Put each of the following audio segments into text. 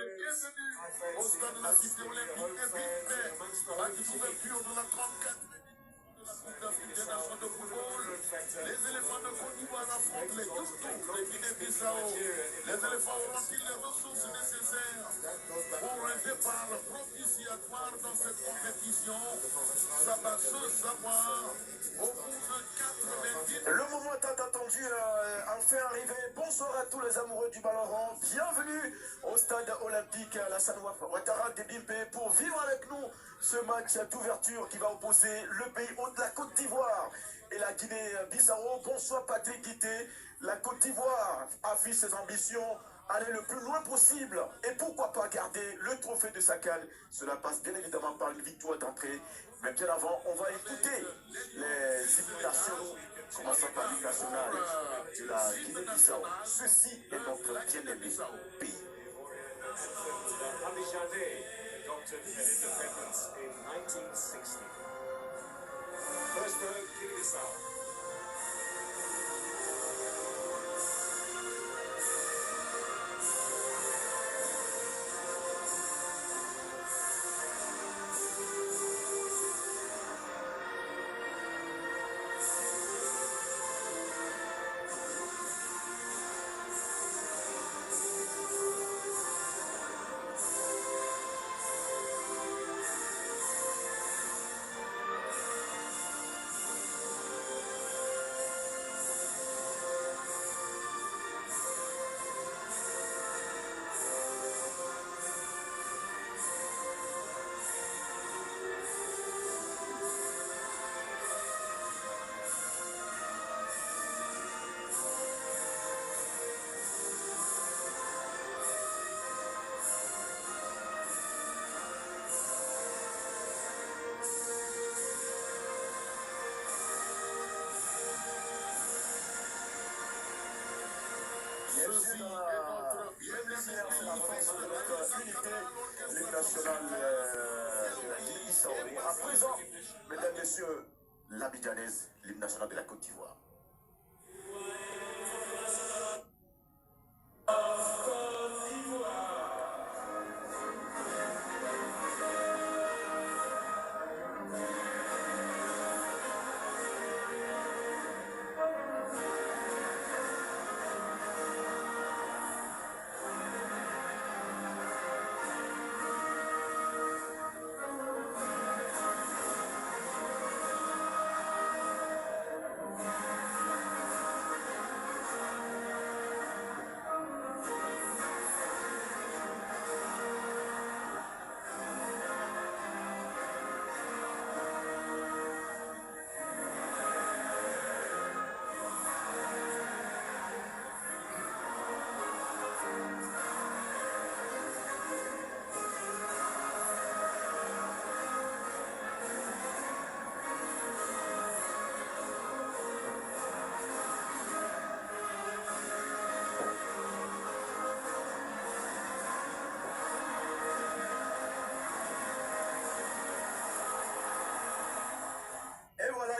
bienvenue au stade de la Cité olympique des Big à l'ouverture de la 34e de la Coupe d'Afrique des Nations de football. Les éléphants de Côte d'Ivoire affrontent les Youtous de Guinée-Bissau. Les éléphants auront-ils les ressources nécessaires pour un départ propitiatoire dans cette compétition? Ça va se savoir au bout de 90. Le moment tant attendu enfin arrivé. Bonsoir à tous les amoureux du ballon rond. Bienvenue au stade olympique Alassane Ouattara de Bimpe pour vivre avec nous ce match d'ouverture qui va opposer le pays hôte de la Côte d'Ivoire et la Guinée-Bissau. Bonsoir Patrick Guité. La Côte d'Ivoire affiche ses ambitions, aller le plus loin possible et pourquoi pas garder le trophée de sa canne. Cela passe bien évidemment par une victoire d'entrée. Mais bien avant, on va écouter les hymnes nationaux, commençant par l'hymne national de la Guinée-Bissau. Ceci est notre bien-aimé pays. Abidjan adopted an independence in 1960. First bird, Guinea-Bissau. L'hymne national de la Guinée-Bissau. Et à présent, mesdames, messieurs, l'Abidjanaise, l'hymne national de la Côte d'Ivoire.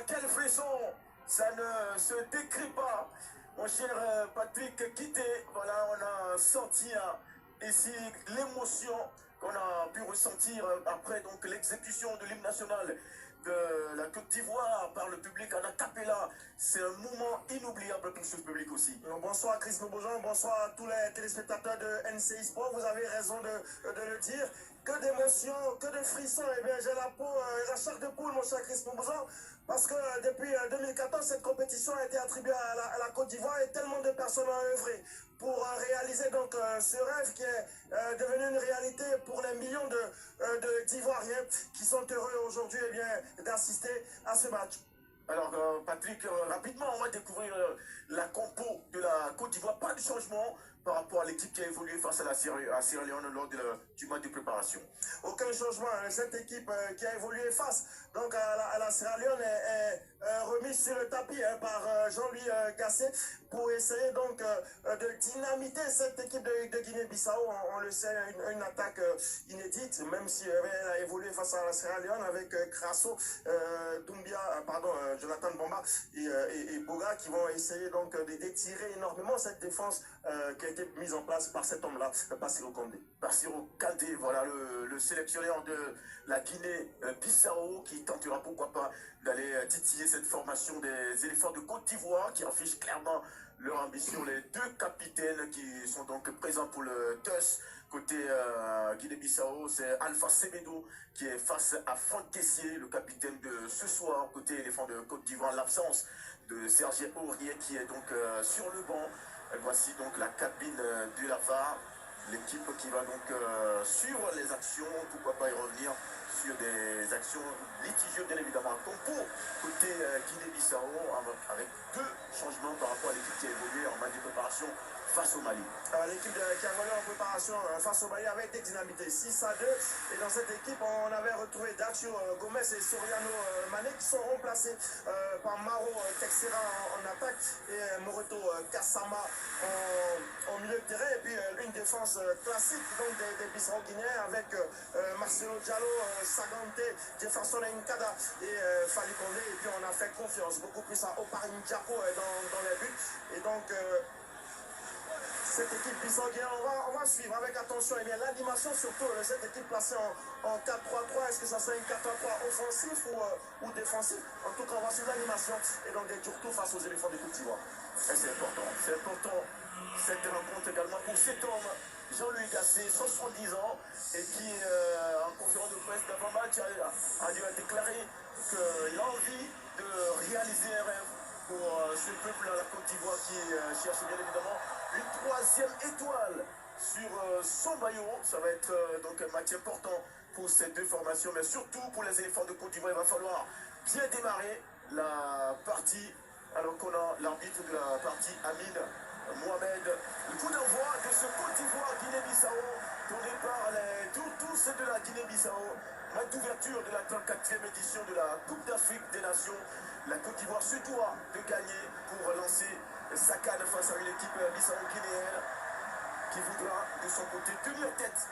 Quel frisson, ça ne se décrit pas, mon cher Patrick Guité. Voilà, on a senti ici l'émotion qu'on a pu ressentir après donc l'exécution de l'hymne national de la Côte d'Ivoire par le public en acapella. C'est un moment inoubliable pour ce public aussi. Bonsoir Chris Nobojan, bonsoir à tous les téléspectateurs de NCI Sport. Vous avez raison de le dire. Que d'émotions, que de frissons. Eh bien, j'ai la peau, la chair de poule, mon cher Chris Nobojan. Parce que depuis 2014, cette compétition a été attribuée à la Côte d'Ivoire et tellement de personnes ont œuvré pour réaliser donc ce rêve qui est devenu une réalité pour les millions d'Ivoiriens qui sont heureux aujourd'hui d'assister à ce match. Alors Patrick, rapidement on va découvrir la compo de la Côte d'Ivoire. Pas de changement par rapport à l'équipe qui a évolué face à la Sierra Leone lors du match de préparation. Aucun changement. Cette équipe qui a évolué face donc à la Sierra Leone est remis sur le tapis par Jean-Louis Gasset pour essayer donc de dynamiter cette équipe de Guinée-Bissau. On le sait, une attaque inédite, même si elle a évolué face à la Sierra Leone avec Crasso, Jonathan Bomba et Boga qui vont essayer donc d'étirer énormément cette défense qui a été mise en place par cet homme-là, Bassirou Kandé. Bassirou Kandé, voilà le sélectionneur de la Guinée-Bissau qui tentera pourquoi pas d'aller titiller cette formation des éléphants de Côte d'Ivoire qui affiche clairement leur ambition. Les deux capitaines qui sont donc présents pour le TUS côté Guinée-Bissau, c'est Alpha Semedo qui est face à Franck Kessié, le capitaine de ce soir côté éléphant de Côte d'Ivoire. L'absence de Serge Aurier qui est donc sur le banc. Voici donc la cabine de la VAR. L'équipe qui va donc suivre les actions, pourquoi pas y revenir sur des actions litigieuses bien évidemment. Comme pour côté Guinée-Bissau, avec deux changements par rapport à l'équipe qui a évolué en match de préparation face au Mali. L'équipe qui a évolué en préparation face au Mali avait été dynamitée 6-2. Et dans cette équipe, on avait retrouvé Dacio Gomez et Soriano Mané qui sont remplacés par Maro Texera en attaque et Moreto Kassama en milieu de terrain. Et puis une défense classique donc des Bissau-Guinéens avec Marcelo Diallo, Sagante, Jefferson Nkada et Fali Condé. Et puis on a fait confiance beaucoup plus à Oparin Diapo dans les buts. Et donc cette équipe Bissau-Guinée, on va suivre avec attention et bien l'animation surtout de cette équipe placée en 4-3-3. Est-ce que ça serait une 4-3-3 offensif ou défensif? En tout cas, on va suivre l'animation et donc des tours face aux éléphants de Côte d'Ivoire. Et c'est important cette rencontre également pour cet homme, Jean-Louis Gasset, 70 ans, et qui, en conférence de presse d'avant-match, a déclaré qu'il a envie de réaliser un rêve pour ce peuple à la Côte d'Ivoire qui cherche bien évidemment une troisième étoile sur son maillot. Ça va être donc un match important pour ces deux formations, mais surtout pour les éléphants de Côte d'Ivoire. Il va falloir bien démarrer la partie, alors qu'on a l'arbitre de la partie, Amine Mohamed. Le coup d'envoi de ce Côte d'Ivoire Guinée-Bissau, donné par les tous de la Guinée-Bissau. Match d'ouverture de la 34e édition de la Coupe d'Afrique des Nations. La Côte d'Ivoire se doit de gagner pour lancer sa canne face à une équipe bissau-guinéenne qui voudra de son côté tenir tête